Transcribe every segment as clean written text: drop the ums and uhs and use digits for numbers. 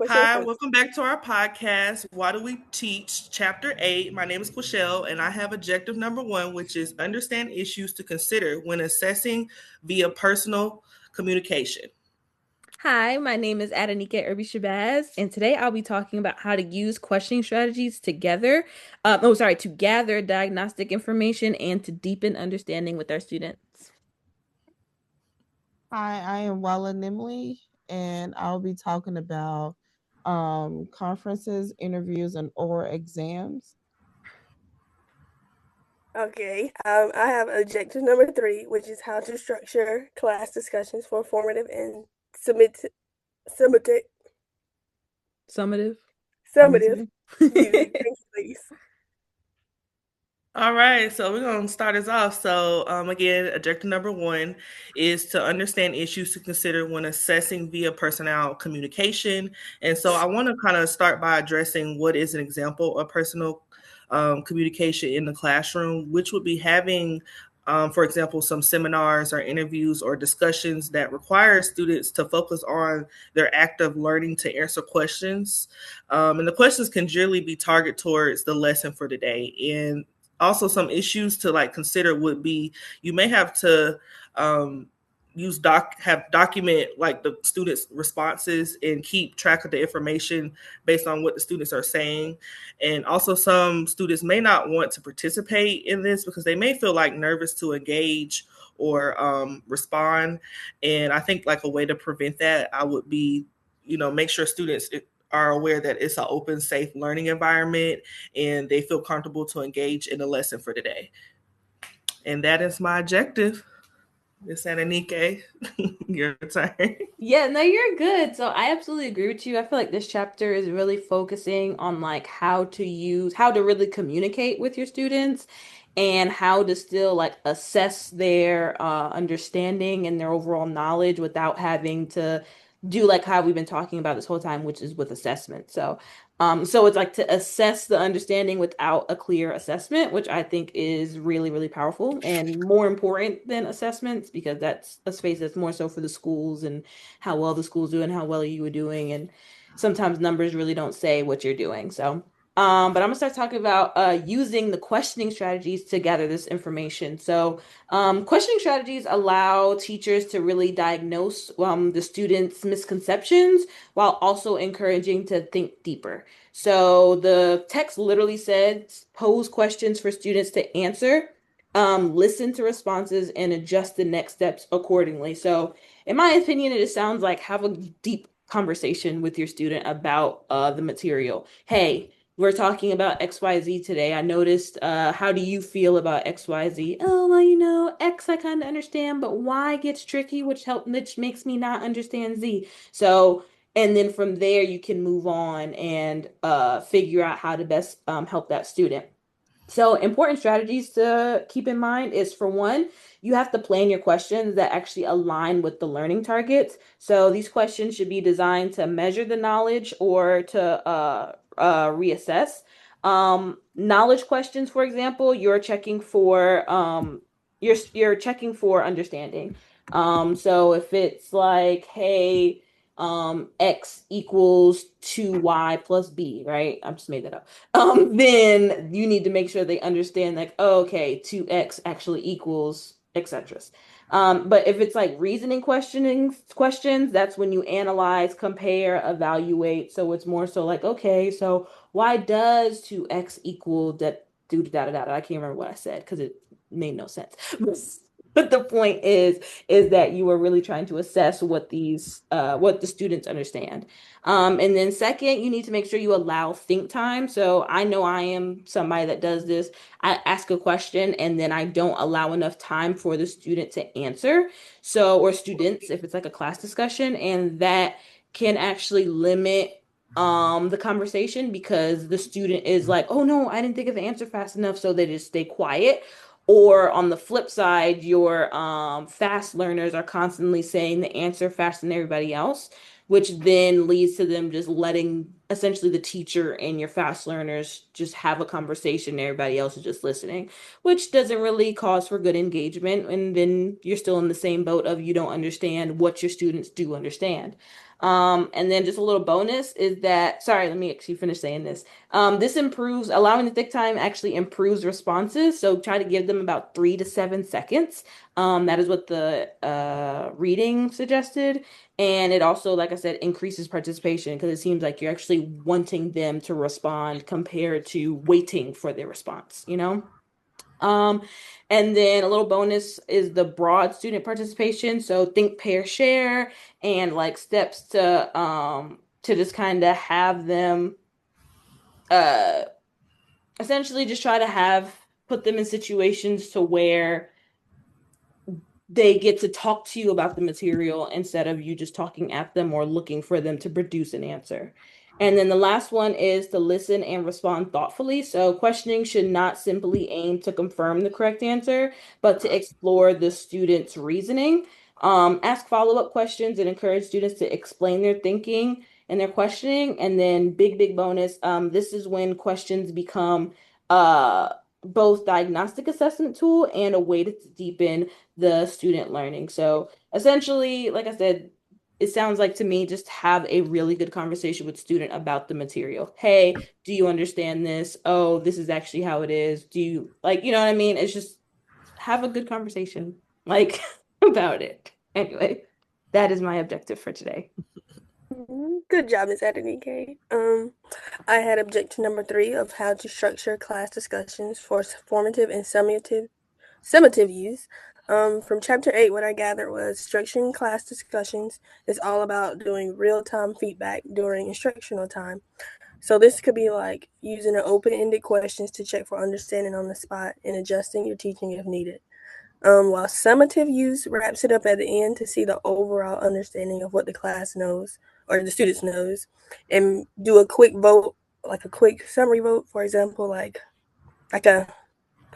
Hi, welcome back to our podcast. Why do we teach? Chapter 8. My name is Quishelle, and I have objective number 1, which is understand issues to consider when assessing via personal communication. Hi, my name is Adanika Irby Shabazz, and today I'll be talking about how to use questioning strategies together. To gather diagnostic information and to deepen understanding with our students. Hi, I am Nimley, and I'll be talking about conferences, interviews, and oral exams. Okay, I have objective number 3, which is how to structure class discussions for formative and summative. Summative. Summative. Excuse me, please. All right, so we're going to start us off. So, again, objective number 1 is to understand issues to consider when assessing via personal communication. And so, I want to kind of start by addressing what is an example of personal communication in the classroom, which would be having, for example, some seminars or interviews or discussions that require students to focus on their active learning to answer questions. And the questions can generally be targeted towards the lesson for the day. And also some issues to consider would be you may have to document like the students' responses and keep track of the information based on what the students are saying. And also some students may not want to participate in this because they may feel nervous to engage or respond. And I think a way to prevent that, I would be, make sure students are aware that it's an open, safe learning environment and they feel comfortable to engage in the lesson for today. And that is my objective. Miss Ananike, your turn. Yeah, no, you're good. So I absolutely agree with you. I feel like this chapter is really focusing on how to really communicate with your students and how to still assess their understanding and their overall knowledge without having to do how we've been talking about this whole time, which is with assessment. So it's to assess the understanding without a clear assessment, which I think is really, really powerful and more important than assessments because that's a space that's more so for the schools and how well the schools do and how well you were doing. And sometimes numbers really don't say what you're doing. But I'm gonna start talking about using the questioning strategies to gather this information. Questioning strategies allow teachers to really diagnose the students' misconceptions while also encouraging to think deeper. So the text literally says pose questions for students to answer, listen to responses, and adjust the next steps accordingly. So, in my opinion, it just sounds like have a deep conversation with your student about the material. Hey, we're talking about XYZ today. I noticed, how do you feel about XYZ? Oh, well, X I kind of understand, but Y gets tricky, which makes me not understand Z. So, and then from there, you can move on and figure out how to best help that student. So, important strategies to keep in mind is for one, you have to plan your questions that actually align with the learning targets. So, these questions should be designed to measure the knowledge or to reassess. Knowledge questions, for example, you're checking for understanding. So if it's like, hey, X equals 2Y plus B, right? I just made that up. Then you need to make sure they understand oh, okay, 2X actually equals etc. But if it's reasoning questions, that's when you analyze, compare, evaluate. So it's more so okay, so why does 2X equal that do da da da da? I can't remember what I said because it made no sense. But the point is that you are really trying to assess what the students understand. And then second, you need to make sure you allow think time. So I know I am somebody that does this. I ask a question and then I don't allow enough time for the student to answer. So, or students, if it's a class discussion, and that can actually limit the conversation because the student is oh no, I didn't think of the answer fast enough, so they just stay quiet. Or on the flip side, your fast learners are constantly saying the answer faster than everybody else, which then leads to them just letting essentially the teacher and your fast learners just have a conversation and everybody else is just listening, which doesn't really cause for good engagement. And then you're still in the same boat of you don't understand what your students do understand. And then just a little bonus is that, sorry, let me actually finish saying this. This improves, allowing the thick time actually improves responses. So try to give them about 3 to 7 seconds. That is what the reading suggested. And it also, like I said, increases participation because it seems like you're actually wanting them to respond compared to waiting for their response, you know? Um, and then a little bonus is the broad student participation. So think, pair, share, and like steps to just kind of have them uh essentially just try to have put them in situations to where they get to talk to you about the material instead of you just talking at them or looking for them to produce an answer. And then the last one is to listen and respond thoughtfully. So questioning should not simply aim to confirm the correct answer, but to explore the student's reasoning. Ask follow-up questions and encourage students to explain their thinking and their questioning. And then big bonus, this is when questions become uh both diagnostic assessment tool and a way to deepen the student learning. So essentially, like I said, it sounds like to me just have a really good conversation with student about the material. Hey, do you understand this? Oh, this is actually how it is. Do you like, you know what I mean? It's just have a good conversation like about it. Anyway, that is my objective for today. Good job, Miss Adenike. I had objective number 3 of how to structure class discussions for formative and summative use. From chapter 8, what I gathered was structuring class discussions is all about doing real-time feedback during instructional time. So this could be like using an open-ended questions to check for understanding on the spot and adjusting your teaching if needed. While summative use wraps it up at the end to see the overall understanding of what the class knows or the students knows, and do a quick vote, like a quick summary vote, for example, like a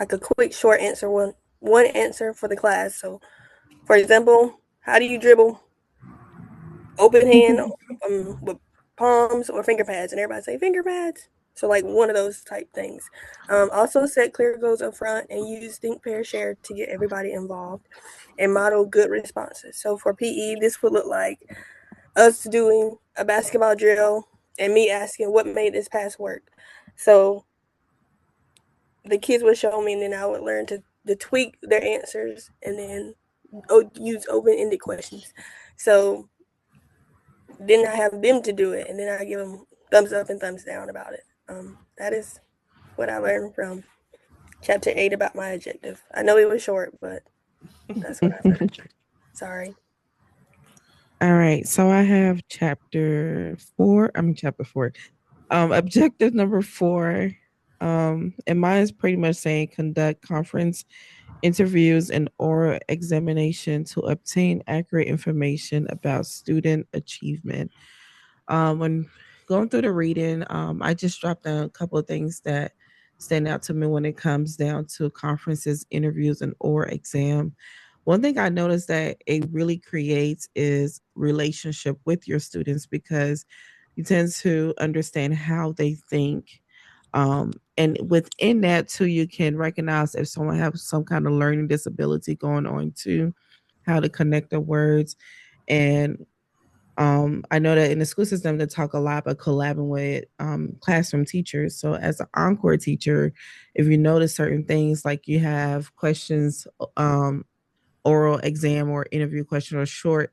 like a quick short answer, one answer for the class. So, for example, how do you dribble? Open hand, with palms or finger pads, and everybody say finger pads. So like one of those type things. Also set clear goals up front and use think, pair, share to get everybody involved and model good responses. So for PE, this would look like us doing a basketball drill and me asking what made this pass work. So the kids would show me, and then I would learn to tweak their answers and then use open-ended questions. So then I have them to do it, and then I give them thumbs up and thumbs down about it. That is what I learned from chapter 8 about my objective. I know it was short, but that's what I learned. Sorry. All right, so I have chapter 4. Chapter 4. Objective number 4. And mine is pretty much saying conduct conference interviews and oral examination to obtain accurate information about student achievement. When going through the reading, I just dropped down a couple of things that stand out to me when it comes down to conferences, interviews, and oral exam. One thing I noticed that it really creates is relationship with your students because you tend to understand how they think. And within that too, you can recognize if someone has some kind of learning disability going on too, how to connect the words. And I know that in the school system, they talk a lot about collabing with classroom teachers. So, as an encore teacher, if you notice certain things like you have questions, oral exam or interview question or short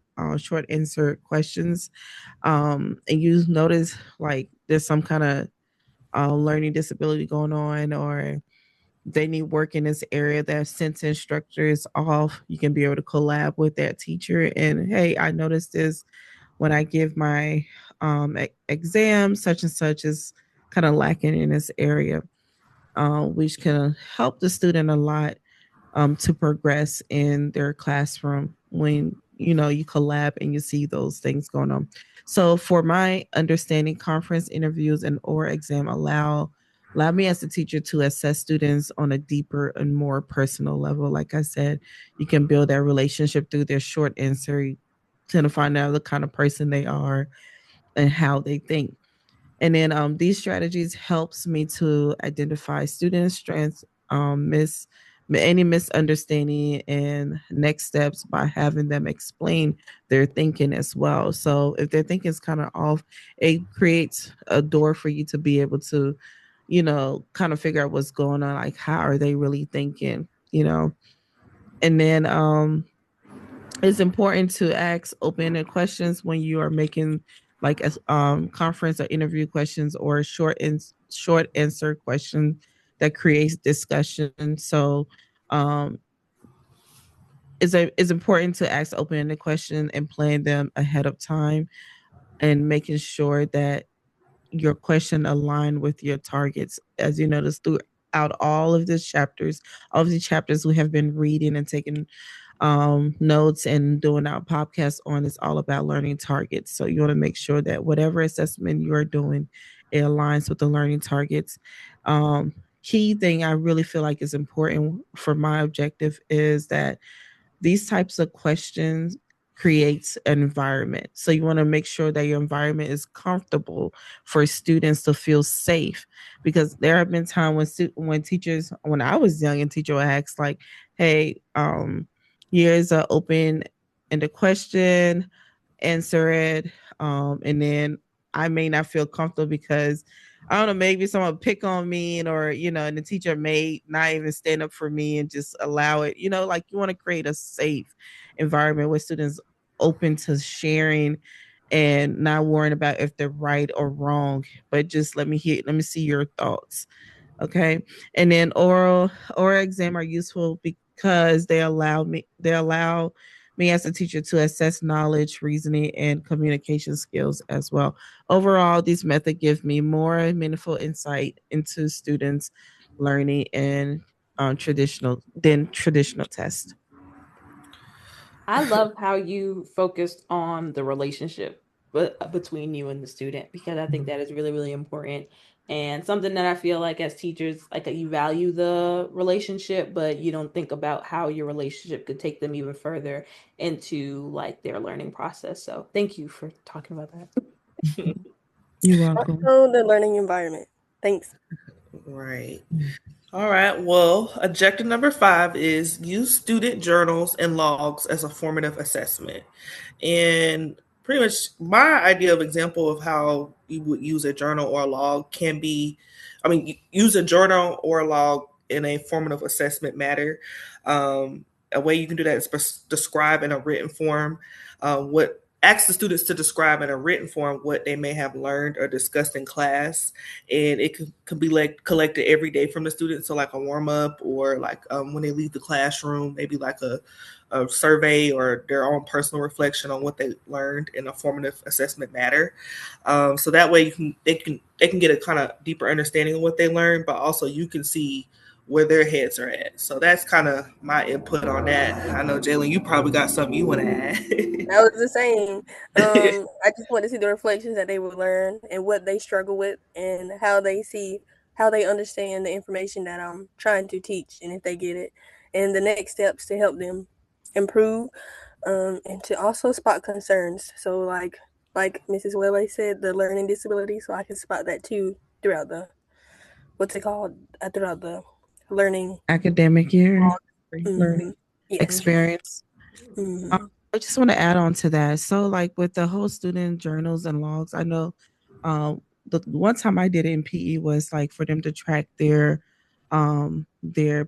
insert questions, and you notice like there's some kind of learning disability going on or they need work in this area that since instructor is off, you can be able to collab with that teacher. And hey, I noticed this when I give my exam, such and such is kind of lacking in this area, which can help the student a lot to progress in their classroom when you collab and you see those things going on. So for my understanding, conference interviews and oral exam allow me as a teacher to assess students on a deeper and more personal level. Like I said, you can build that relationship through their short answer, tend to find out the kind of person they are and how they think. And then these strategies helps me to identify student strengths, any misunderstanding and next steps by having them explain their thinking as well. So if their thinking is kind of off, it creates a door for you to be able to, kind of figure out what's going on, like how are they really thinking. And then it's important to ask open-ended questions when you are making like a conference or interview questions, or short answer question that creates discussion. So um, it's important to ask open-ended questions and plan them ahead of time, and making sure that your question align with your targets. As you notice throughout all of these chapters we have been reading and taking notes and doing our podcast on, is all about learning targets. So you want to make sure that whatever assessment you are doing, it aligns with the learning targets. Key thing I really feel like is important for my objective is that these types of questions creates an environment. So you want to make sure that your environment is comfortable for students to feel safe, because there have been times when teachers, when I was young, and teacher would ask like, "Hey, here's an open ended question, answer it," and then I may not feel comfortable because I don't know, maybe someone pick on me, and the teacher may not even stand up for me and just allow it. Like you want to create a safe environment where students open to sharing and not worrying about if they're right or wrong, but just let me see your thoughts. Okay. And then oral exam are useful because they allow me as a teacher to assess knowledge, reasoning, and communication skills as well. Overall, these methods give me more meaningful insight into students' learning and traditional tests. I love how you focused on the relationship between you and the student, because I think that is really, really important, and something that I feel like as teachers, like you value the relationship, but you don't think about how your relationship could take them even further into like their learning process. So thank you for talking about that. You're welcome. Also, the learning environment. Thanks. Right. All right. Well, objective number 5 is use student journals and logs as a formative assessment. And pretty much my idea of example of how you would use a journal or a log can be, use a journal or a log in a formative assessment matter. A way you can do that is describe in a written form what ask the students to describe in a written form what they may have learned or discussed in class, and it can be like collected every day from the students, so like a warm-up, or like when they leave the classroom, maybe like a survey or their own personal reflection on what they learned in a formative assessment matter. So that way they can get a kind of deeper understanding of what they learned, but also you can see where their heads are at. So that's kind of my input on that. I know, Jalen, you probably got something you want to add. That was the same. I just want to see the reflections that they would learn and what they struggle with and how they understand the information that I'm trying to teach, and if they get it, and the next steps to help them improve, and to also spot concerns. So like Mrs. Welle said, the learning disability, so I can spot that too throughout the what's it called throughout the learning Academic year, mm-hmm. learning Yes. experience. Mm-hmm. I just want to add on to that. So, like with the whole student journals and logs, I know the one time I did it in PE was like for them to track their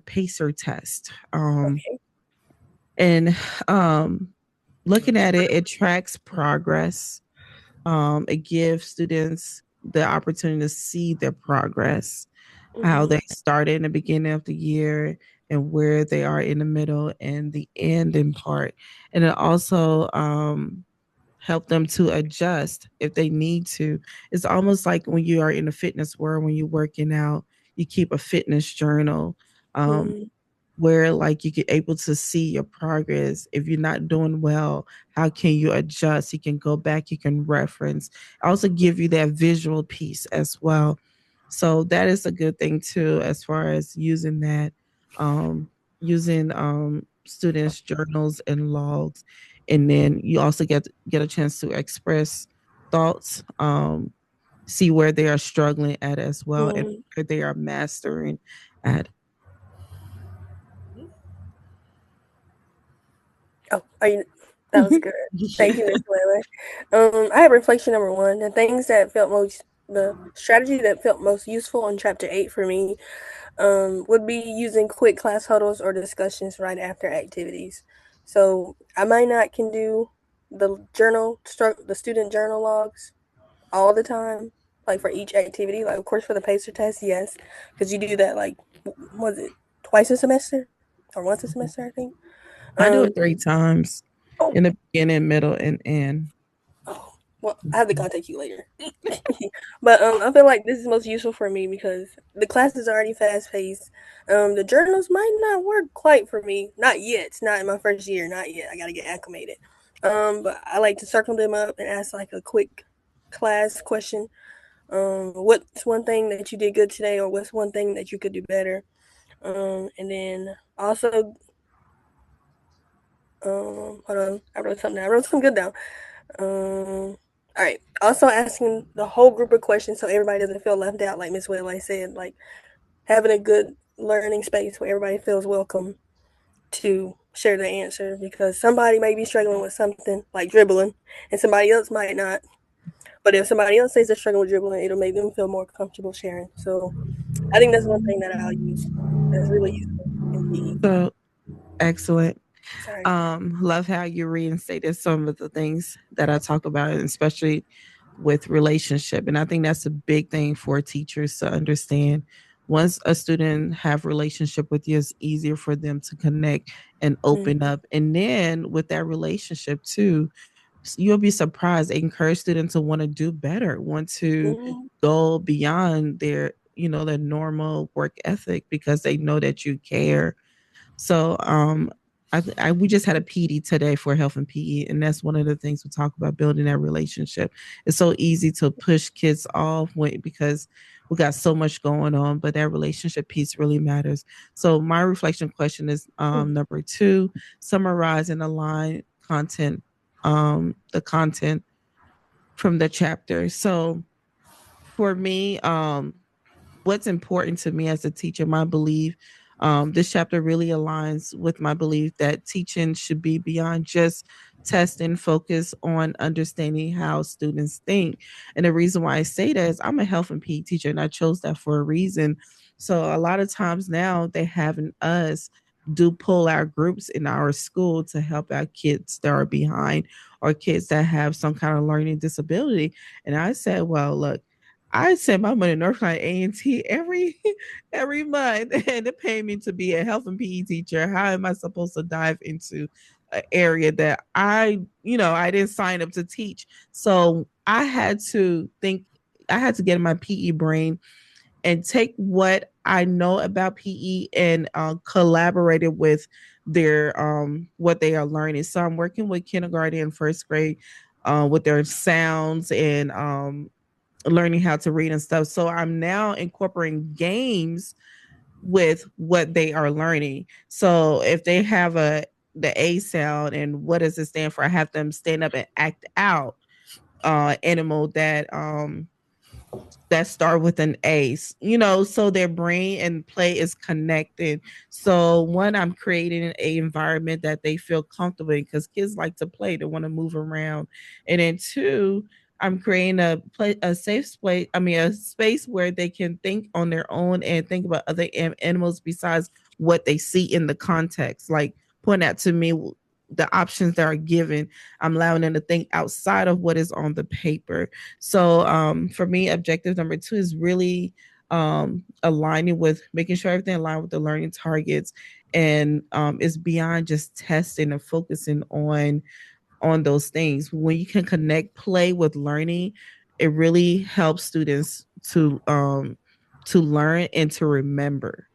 pacer test. Okay. And looking at it, it tracks progress. It gives students the opportunity to see their progress, how Mm-hmm. they started in the beginning of the year and where they are in the middle and the ending part. And it also help them to adjust if they need to. It's almost like when you are in the fitness world, when you're working out, you keep a fitness journal. Um, Mm-hmm. where like you get able to see your progress. If you're not doing well, how can you adjust? You can go back, you can reference. Also give you that visual piece as well. So that is a good thing too, as far as using that, using students' journals and logs. And then you also get a chance to express thoughts, see where they are struggling at as well, and Mm-hmm. where they are mastering at. Oh, are you? That was good. Thank you, Miss Whaley. I have reflection number one. The strategy that felt most useful in chapter 8 for me would be using quick class huddles or discussions right after activities. So I might not can do the student journal logs all the time, like for each activity. Like of course for the pacer test, yes, because you do that like was it twice a semester or once a semester, I think. I do Um, it 3 times oh, in the beginning, middle, and end. oh, well, I have to contact you later. But I feel like this is most useful for me because the class is already fast paced. The journals might not work quite for me, not yet. It's not in my first year, not yet. I gotta get acclimated. But I like to circle them up and ask like a quick class question. What's one thing that you did good today, or what's one thing that you could do better? And then also, hold on, I wrote something down. I wrote something good down. All right. Also asking the whole group of questions so everybody doesn't feel left out, like Miss Whaley said, like having a good learning space where everybody feels welcome to share their answer because somebody may be struggling with something like dribbling and somebody else might not. But if somebody else says they're struggling with dribbling, it'll make them feel more comfortable sharing. So I think that's one thing that I'll use that's really useful in PE. So excellent. Sorry. Love how you reinstated some of the things that I talk about, especially with relationship. And I think that's a big thing for teachers to understand. Once a student have relationship with you, it's easier for them to connect and open up. And then with that relationship too, you'll be surprised. They encourage students to want to do better, want to go beyond their normal work ethic because they know that you care. So we just had a PD today for health and PE, and that's one of the things we talk about, building that relationship. It's so easy to push kids off because we got so much going on, but that relationship piece really matters. So my reflection question is number 2: summarize and align the content from the chapter. So for me, what's important to me as a teacher, my belief, this chapter really aligns with my belief that teaching should be beyond just testing, focus on understanding how students think. And the reason why I say that is I'm a health and PE teacher and I chose that for a reason. So a lot of times now they having us do pull our groups in our school to help out kids that are behind or kids that have some kind of learning disability. And I said, well, look, I send my money to North Carolina A&T every month, and they pay me to be a health and PE teacher. How am I supposed to dive into an area that I didn't sign up to teach? So I had to think. I had to get in my PE brain and take what I know about PE and collaborate it with their what they are learning. So I'm working with kindergarten and first grade with their sounds and learning how to read and stuff. So I'm now incorporating games with what they are learning. So if they have the A sound and what does it stand for, I have them stand up and act out animal that start with an ace, so their brain and play is connected. So one, I'm creating an environment that they feel comfortable in because kids like to play, they want to move around. And then two, I'm creating a safe place. I mean, a space where they can think on their own and think about other animals besides what they see in the context. Like point out to me the options that are given. I'm allowing them to think outside of what is on the paper. So for me, objective number 2 is really aligning with making sure everything aligns with the learning targets, and it's beyond just testing and focusing on those things. When you can connect play with learning, it really helps students to learn and to remember.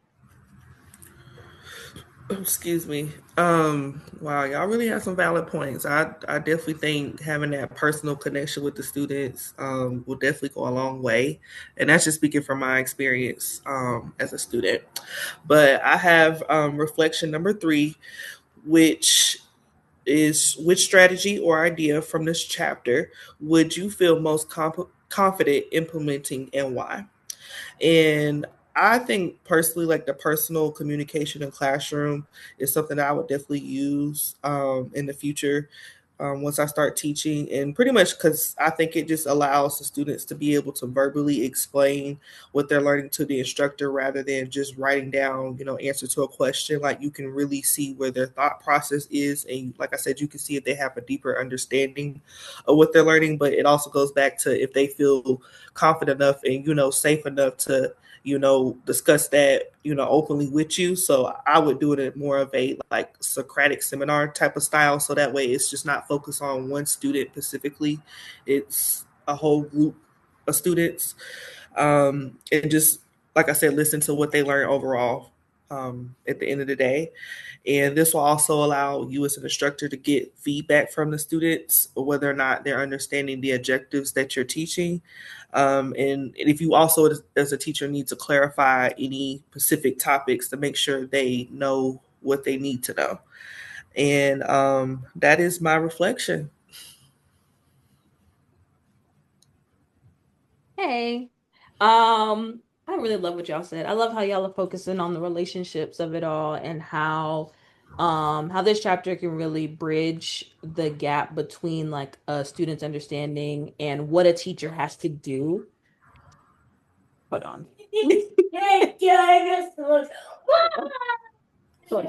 Excuse me. Wow, y'all really have some valid points. I definitely think having that personal connection with the students will definitely go a long way. And that's just speaking from my experience as a student. But I have reflection number 3, which is which strategy or idea from this chapter would you feel most confident implementing and why? And I think personally, like the personal communication in classroom is something that I would definitely use in the future once I start teaching. And pretty much because I think it just allows the students to be able to verbally explain what they're learning to the instructor rather than just writing down, answer to a question. Like you can really see where their thought process is. And like I said, you can see if they have a deeper understanding of what they're learning. But it also goes back to if they feel confident enough and, safe enough to discuss that, openly with you. So I would do it in more of a like Socratic seminar type of style. So that way it's just not focused on one student specifically. It's a whole group of students. And just, like I said, listen to what they learn overall at the end of the day. And this will also allow you as an instructor to get feedback from the students, whether or not they're understanding the objectives that you're teaching. And if you also, as a teacher, need to clarify any specific topics to make sure they know what they need to know. And that is my reflection. Hey. I really love what y'all said. I love how y'all are focusing on the relationships of it all and how this chapter can really bridge the gap between like a student's understanding and what a teacher has to do. Hold on. Sorry.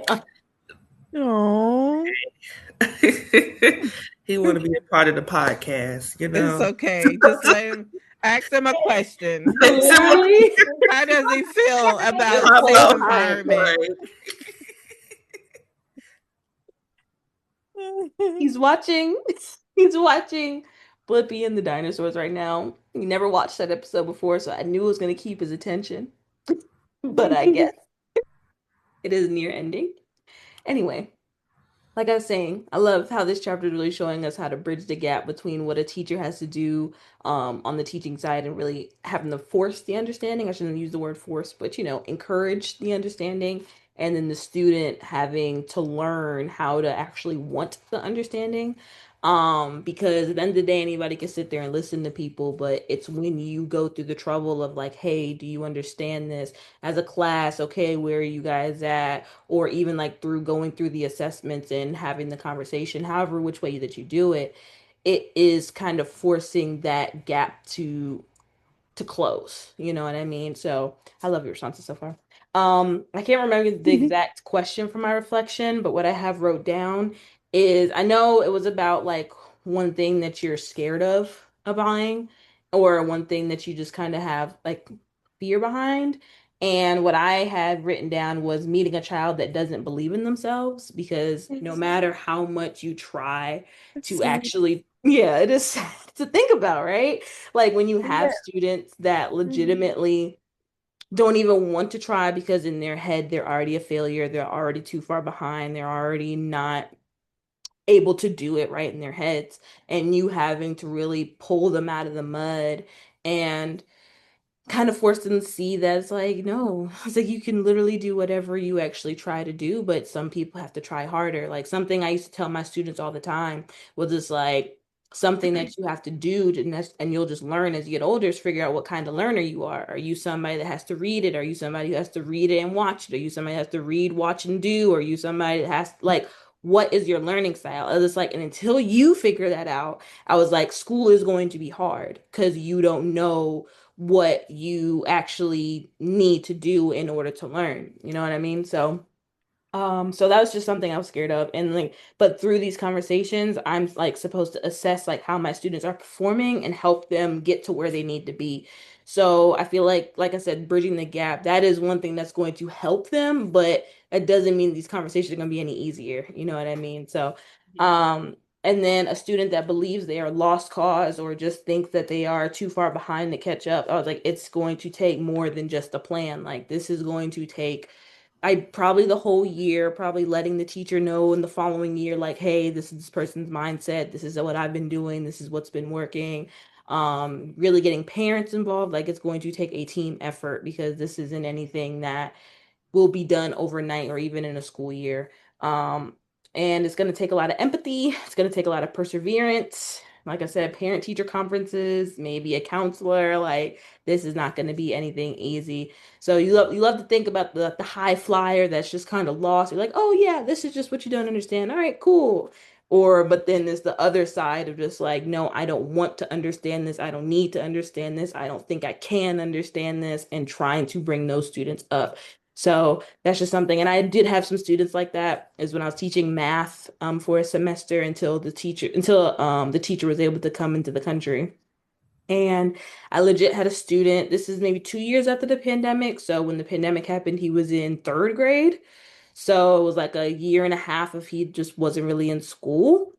Oh, He want to be a part of the podcast, it's okay. Just let him ask him a question. Literally, How does he feel about I safe know. environment? he's watching. He's watching Blippi and the dinosaurs right now. He never watched that episode before, so I knew it was going to keep his attention. But I guess it is near ending. Anyway, like I was saying, I love how this chapter is really showing us how to bridge the gap between what a teacher has to do on the teaching side and really having to force the understanding. I shouldn't use the word force, but encourage the understanding. And then the student having to learn how to actually want the understanding. Because at the end of the day, anybody can sit there and listen to people, but it's when you go through the trouble of like, hey, do you understand this as a class? Okay, where are you guys at? Or even like through going through the assessments and having the conversation, however which way that you do it, it is kind of forcing that gap to close. You know what I mean? So I love your responses so far. I can't remember the exact question for my reflection, but what I have wrote down is I know it was about like one thing that you're scared of buying, or one thing that you just kind of have like fear behind. And what I had written down was meeting a child that doesn't believe in themselves, because no matter how much you try to actually, yeah, it is sad to think about, right? Like when you have Yeah. students that legitimately don't even want to try because in their head they're already a failure, they're already too far behind, they're already not able to do it right in their heads, and you having to really pull them out of the mud and kind of force them to see that it's like, no, it's like you can literally do whatever you actually try to do, but some people have to try harder. Like something I used to tell my students all the time was just like something that you have to do and you'll just learn as you get older is figure out what kind of learner you are. Are you somebody that has to read it? Are you somebody who has to read it and watch it? Are you somebody that has to read, watch, and do? Or are you somebody that has like what is your learning style? And it's like, and until you figure that out, I was like, school is going to be hard because you don't know what you actually need to do in order to learn. You know what I mean? So that was just something I was scared of. And like, but through these conversations, I'm like supposed to assess like how my students are performing and help them get to where they need to be. So I feel like I said, bridging the gap, that is one thing that's going to help them, but it doesn't mean these conversations are going to be any easier. You know what I mean? And then a student that believes they are lost cause or just thinks that they are too far behind to catch up. I was like, it's going to take more than just a plan. Like this is going to take I probably the whole year, probably letting the teacher know in the following year, like, hey, this is this person's mindset. This is what I've been doing. This is what's been working. Really getting parents involved. Like it's going to take a team effort because this isn't anything that will be done overnight or even in a school year. And it's going to take a lot of empathy. It's going to take a lot of perseverance, like I said, parent-teacher conferences, maybe a counselor. Like this is not going to be anything easy. So you love to think about the high flyer that's just kind of lost. You're like, oh yeah, this is just what you don't understand. All right, cool. Or but then there's the other side of just like, no, I don't want to understand this. I don't need to understand this. I don't think I can understand this, and trying to bring those students up. So that's just something. And I did have some students like that is when I was teaching math for a semester until the teacher was able to come into the country. And I legit had a student, this is maybe 2 years after the pandemic. So when the pandemic happened, he was in third grade. So it was like a year and a half if he just wasn't really in school.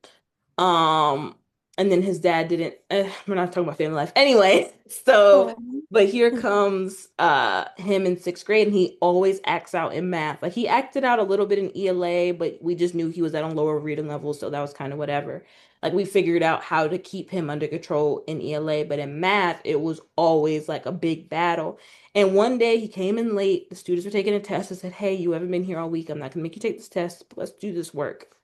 Um, and then his dad didn't, we're not talking about family life. Anyway, so, Oh. but here comes him in sixth grade, and he always acts out in math. Like he acted out a little bit in ELA, but we just knew he was at a lower reading level, so that was kind of whatever. Like we figured out how to keep him under control in ELA, but in math, it was always like a big battle. And one day he came in late. The students were taking a test. I said, "Hey, you haven't been here all week. I'm not gonna make you take this test. Let's do this work."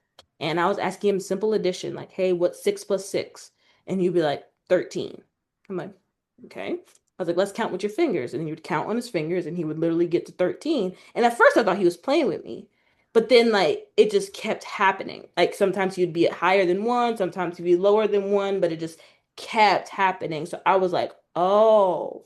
And I was asking him simple addition, like, "Hey, what's 6 plus 6?" And he'd be like, 13. I'm like, okay. I was like, "Let's count with your fingers." And he would count on his fingers, and he would literally get to 13. And at first I thought he was playing with me. But then like it just kept happening. Like sometimes he'd be at higher than one, sometimes he'd be lower than one, but it just kept happening. So I was like, oh.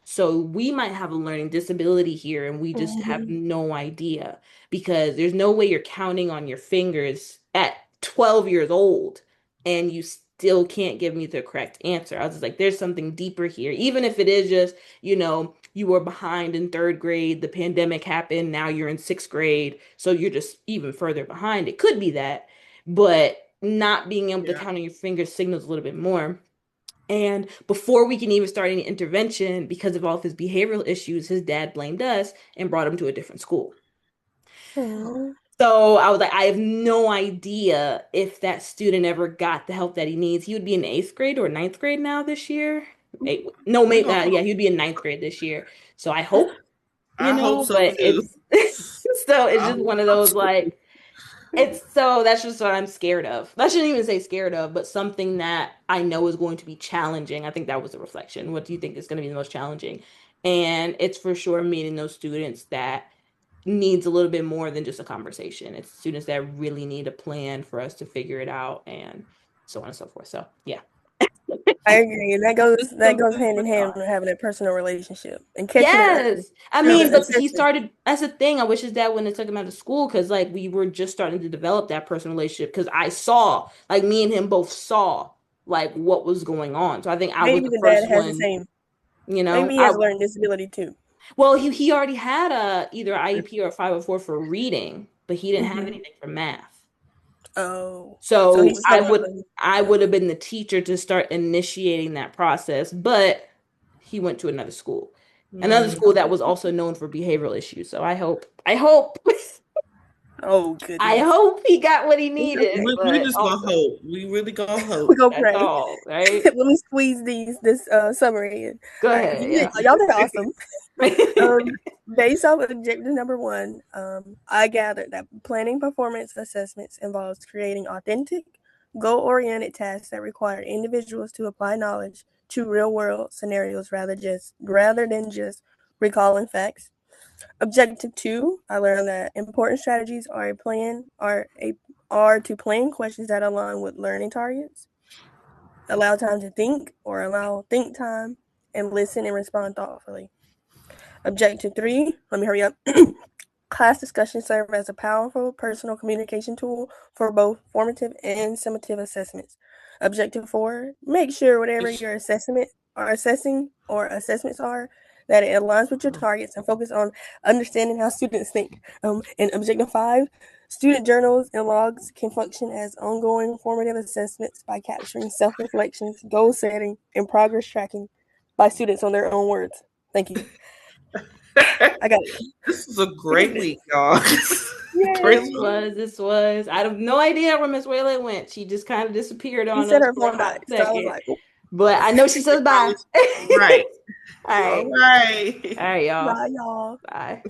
So we might have a learning disability here, and we just have Mhm. no idea, because there's no way you're counting on your fingers at 12 years old and you still can't give me the correct answer. I was just like, there's something deeper here. Even if it is just, you were behind in third grade, the pandemic happened, now you're in sixth grade, so you're just even further behind. It could be that, but not being able to Yeah. count on your fingers signals a little bit more. And before we can even start any intervention, because of all of his behavioral issues, his dad blamed us and brought him to a different school. Oh. So I was like, I have no idea if that student ever got the help that he needs. He would be in eighth grade or ninth grade now this year. No, We maybe, gonna yeah, hope. he'd be in ninth grade this year. So I hope, I hope so but too. it's I just hope one of those so too. like, that's just what I'm scared of. I shouldn't even say scared of, but something that I know is going to be challenging. I think that was the reflection. What do you think is going to be the most challenging? And it's for sure meeting those students that needs a little bit more than just a conversation. It's students that really need a plan for us to figure it out, and so on and so forth. So yeah. I agree, and that This goes is that some goes food hand for in hand thought. with having a personal relationship and catching it early. Yes. I And Yeah. mean, the but he assessment. started, that's the thing. I wish his dad wouldn't have took him out of school, because like we were just starting to develop that personal relationship, because I saw, like me and him both saw like what was going on. So I think I was Maybe the the dad first has the one, same. Maybe he I has a learning disability too. well he already had a either IEP or a 504 for reading, but he didn't have Hmm. anything for math. Oh, so he So just had one. I would have been the teacher to start initiating that process, but he went to another Mm. school that was also known for behavioral issues. So I hope Oh I goodness, hope he got what he needed, We but just gonna also hope. We really gonna we hope. go that's pray. all, right? Let me squeeze this summary in. Go All right, ahead, yes. y'all did awesome. Um, Based off objective number one, I gathered that planning performance assessments involves creating authentic, goal-oriented tasks that require individuals to apply knowledge to real-world scenarios rather than just recalling facts. Objective two, I learned that important strategies are to plan questions that align with learning targets, allow time to think or allow think time, and listen and respond thoughtfully. Objective three, let me hurry up. Class discussions serve as a powerful personal communication tool for both formative and summative assessments. Objective four, make sure whatever your assessments are, that it aligns with your targets and focus on understanding how students think. And objective five, student journals and logs can function as ongoing formative assessments by capturing self-reflections, goal setting, and progress tracking by students on their own words. Thank you. I got it. This is a We can great do this. week, y'all. Great This Yay. week. was, this was. I have no idea where Miss Wayland went. She just kind of disappeared She on said us her for a phone hot died, so I was second. like, oh, But I know she says bye. Probably right. All All right. right. All right, y'all. bye, y'all. Bye.